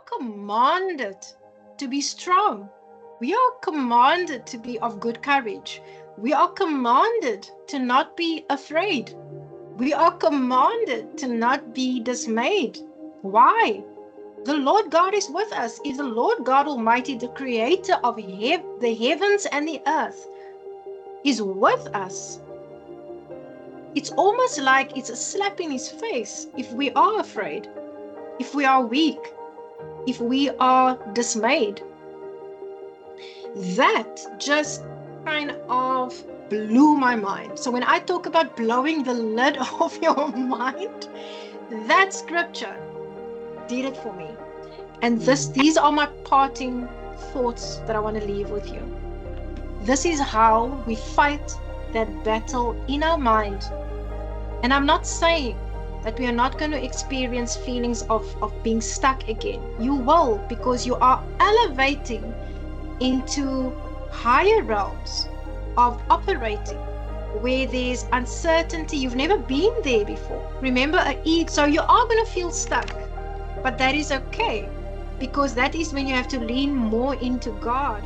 commanded to be strong. We are commanded to be of good courage. We are commanded to not be afraid. We are commanded to not be dismayed. Why? The Lord God is with us. If the Lord God Almighty, the creator of the heavens and the earth, is with us, it's almost like it's a slap in his face if we are afraid, if we are weak, if we are dismayed. That just kind of blew my mind. So when I talk about blowing the lid off your mind, that scripture did it for me. And these are my parting thoughts that I want to leave with you. This is how we fight that battle in our mind. And I'm not saying that we are not going to experience feelings of being stuck again. You will, because you are elevating into higher realms of operating where there's uncertainty. You've never been there before. Remember, so you are going to feel stuck, but that is okay, because that is when you have to lean more into God.